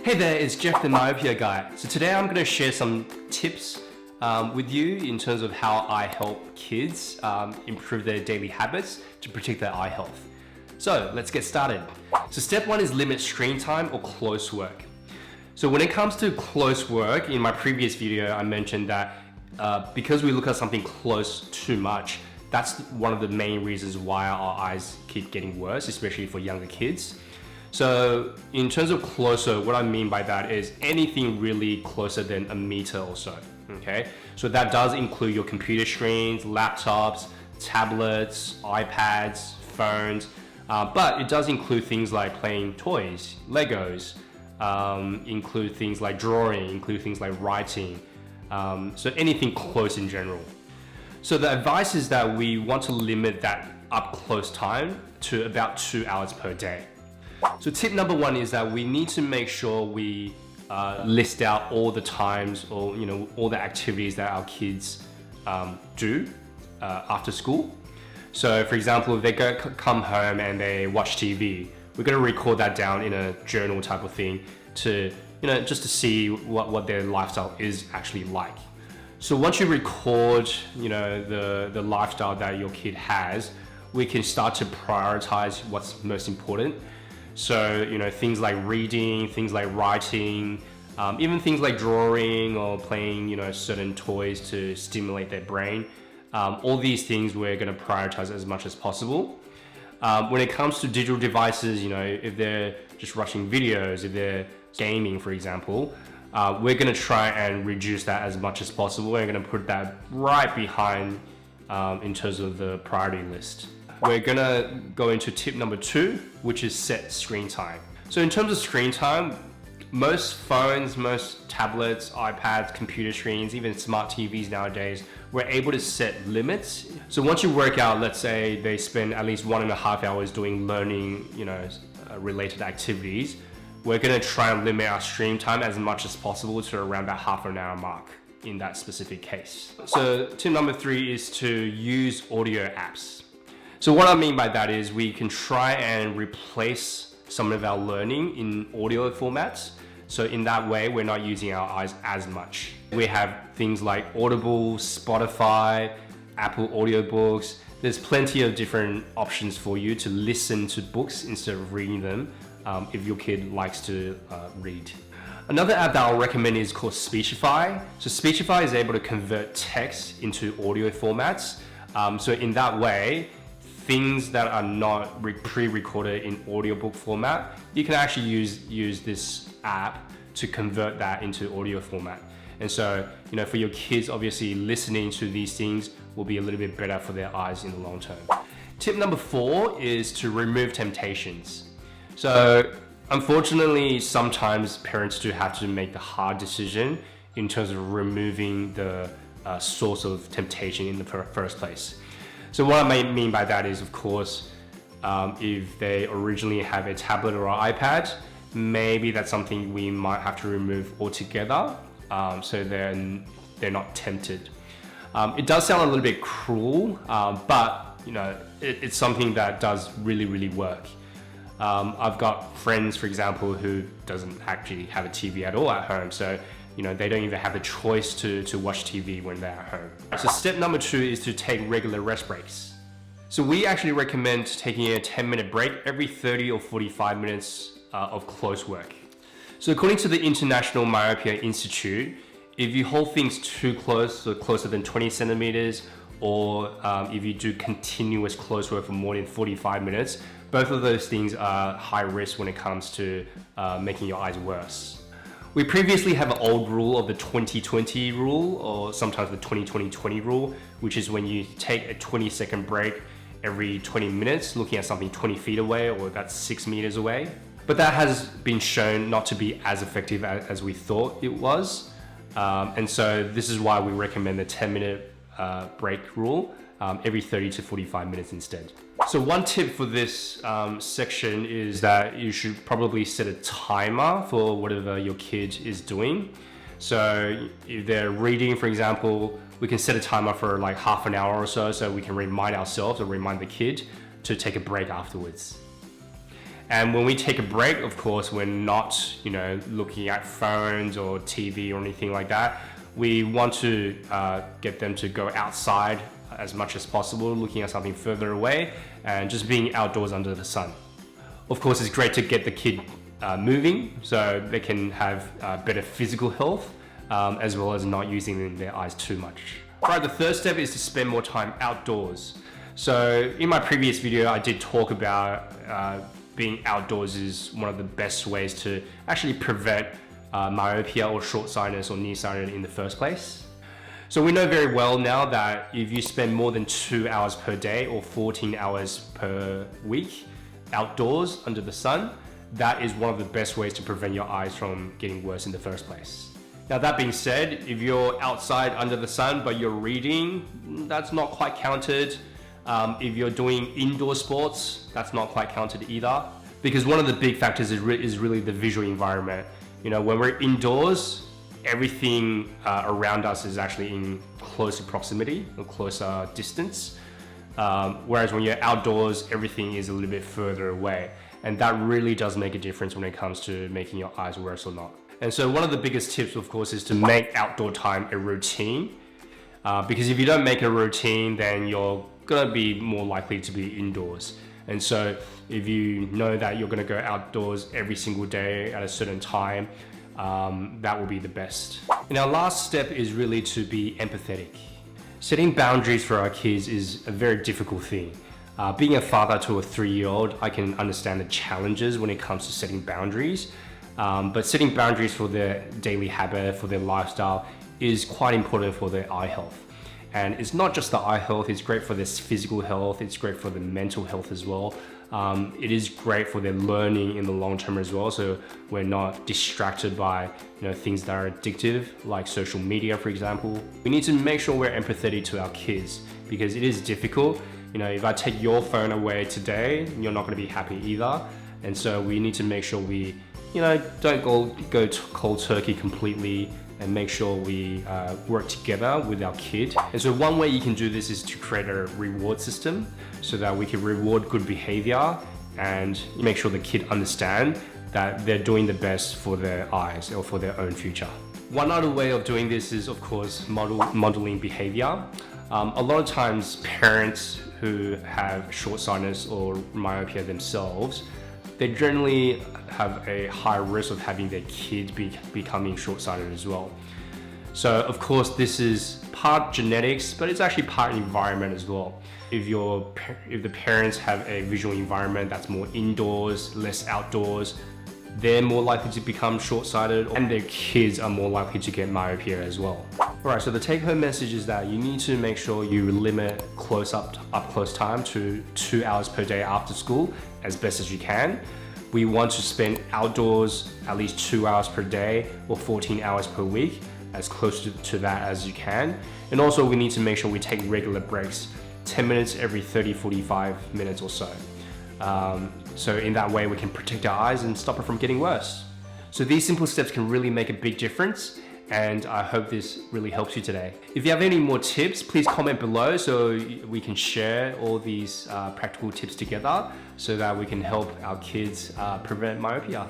Hey there, it's Jeff the Myopia Guy. So today I'm going to share some tips with you in terms of how I help kids improve their daily habits to protect their eye health. So let's get started. So step one is limit screen time or close work. So when it comes to close work, in my previous video I mentioned that because we look at something close too much, that's one of the main reasons why our eyes keep getting worse, especially for younger kids. So in terms of closer, what I mean by that is anything really closer than a meter or so, okay? So that does include your computer screens, laptops, tablets, iPads, phones, but it does include things like playing toys, Legos, include things like drawing, include things like writing, so anything close in general. So the advice is that we want to limit that up close time to about 2 hours per day. So tip number one is that we need to make sure we list out all the times or all the activities that our kids do after school. So for example, if they come home and they watch TV, we're going to record that down in a journal type of thing to just to see what their lifestyle is actually like. So once you record the lifestyle that your kid has, we can start to prioritize what's most important. So, things like reading, things like writing, even things like drawing or playing, certain toys to stimulate their brain. All these things we're going to prioritize as much as possible. When it comes to digital devices, if they're just watching videos, if they're gaming, for example, we're going to try and reduce that as much as possible. We're going to put that right behind in terms of the priority list. We're gonna go into tip number two, which is set screen time. So in terms of screen time, most phones, most tablets, iPads, computer screens, even smart TVs nowadays, we're able to set limits. So once you work out, let's say they spend at least 1.5 hours doing learning, related activities, we're gonna try and limit our screen time as much as possible to around that half an hour mark in that specific case. So tip number three is to use audio apps. So what I mean by that is we can try and replace some of our learning in audio formats. So in that way, we're not using our eyes as much. We have things like Audible, Spotify, Apple audiobooks. There's plenty of different options for you to listen to books instead of reading them if your kid likes to read. Another app that I'll recommend is called Speechify. So Speechify is able to convert text into audio formats. So in that way, things that are not pre-recorded in audiobook format, you can actually use this app to convert that into audio format. And so, for your kids, obviously listening to these things will be a little bit better for their eyes in the long term. Tip number four is to remove temptations. So unfortunately, sometimes parents do have to make the hard decision in terms of removing the source of temptation in the first place. So what I mean by that is, of course, if they originally have a tablet or an iPad, maybe that's something we might have to remove altogether, so then they're not tempted. It does sound a little bit cruel, but it's something that does really work. I've got friends, for example, who doesn't actually have a TV at all at home, so they don't even have a choice to watch TV when they're at home. So step number two is to take regular rest breaks. So we actually recommend taking a 10-minute break every 30 or 45 minutes of close work. So according to the International Myopia Institute, if you hold things too close, so closer than 20 centimeters, or if you do continuous close work for more than 45 minutes, both of those things are high risk when it comes to making your eyes worse. We previously have an old rule of the 20-20 rule, or sometimes the 20-20-20 rule, which is when you take a 20-second break every 20 minutes, looking at something 20 feet away, or that's 6 meters away. But that has been shown not to be as effective as we thought it was. And so this is why we recommend the 10-minute break rule every 30 to 45 minutes instead. So one tip for this section is that you should probably set a timer for whatever your kid is doing. So if they're reading, for example, we can set a timer for like half an hour or so we can remind ourselves or remind the kid to take a break afterwards. And when we take a break, of course, we're not, looking at phones or TV or anything like that. We want to get them to go outside as much as possible, looking at something further away and just being outdoors under the sun. Of course, it's great to get the kid moving so they can have better physical health as well as not using their eyes too much. All right, the third step is to spend more time outdoors. So in my previous video, I did talk about being outdoors is one of the best ways to actually prevent myopia or short-sightedness or nearsighted in the first place. So we know very well now that if you spend more than 2 hours per day or 14 hours per week outdoors under the sun, that is one of the best ways to prevent your eyes from getting worse in the first place. Now that being said, if you're outside under the sun but you're reading, that's not quite counted. If you're doing indoor sports, that's not quite counted either. Because one of the big factors is really the visual environment. When we're indoors, everything around us is actually in closer proximity or closer distance. Whereas when you're outdoors, everything is a little bit further away. And that really does make a difference when it comes to making your eyes worse or not. And so one of the biggest tips, of course, is to make outdoor time a routine. Because if you don't make a routine, then you're gonna be more likely to be indoors. And so if you know that you're gonna go outdoors every single day at a certain time, that will be the best. And our last step is really to be empathetic. Setting boundaries for our kids is a very difficult thing. Being a father to a 3-year-old, I can understand the challenges when it comes to setting boundaries. But setting boundaries for their daily habit, for their lifestyle, is quite important for their eye health. And it's not just the eye health, it's great for their physical health, it's great for the mental health as well. It is great for their learning in the long term as well, so we're not distracted by things that are addictive, like social media, for example. We need to make sure we're empathetic to our kids because it is difficult. If I take your phone away today, you're not going to be happy either. And so we need to make sure we don't go cold turkey completely and make sure we work together with our kid. And so one way you can do this is to create a reward system so that we can reward good behavior and make sure the kid understand that they're doing the best for their eyes or for their own future. One other way of doing this is, of course, modeling behavior. A lot of times parents who have short-sightedness or myopia themselves, they generally have a high risk of having their kid becoming short-sighted as well. So of course this is part genetics, but it's actually part environment as well. If the parents have a visual environment that's more indoors, less outdoors, they're more likely to become short-sighted and their kids are more likely to get myopia as well. Alright, so the take-home message is that you need to make sure you limit up close time to 2 hours per day after school as best as you can. We want to spend outdoors at least 2 hours per day or 14 hours per week, as close to that as you can. And also we need to make sure we take regular breaks, 10 minutes every 30-45 minutes or so. So in that way we can protect our eyes and stop it from getting worse. So these simple steps can really make a big difference, and I hope this really helps you today. If you have any more tips, please comment below so we can share all these practical tips together so that we can help our kids prevent myopia.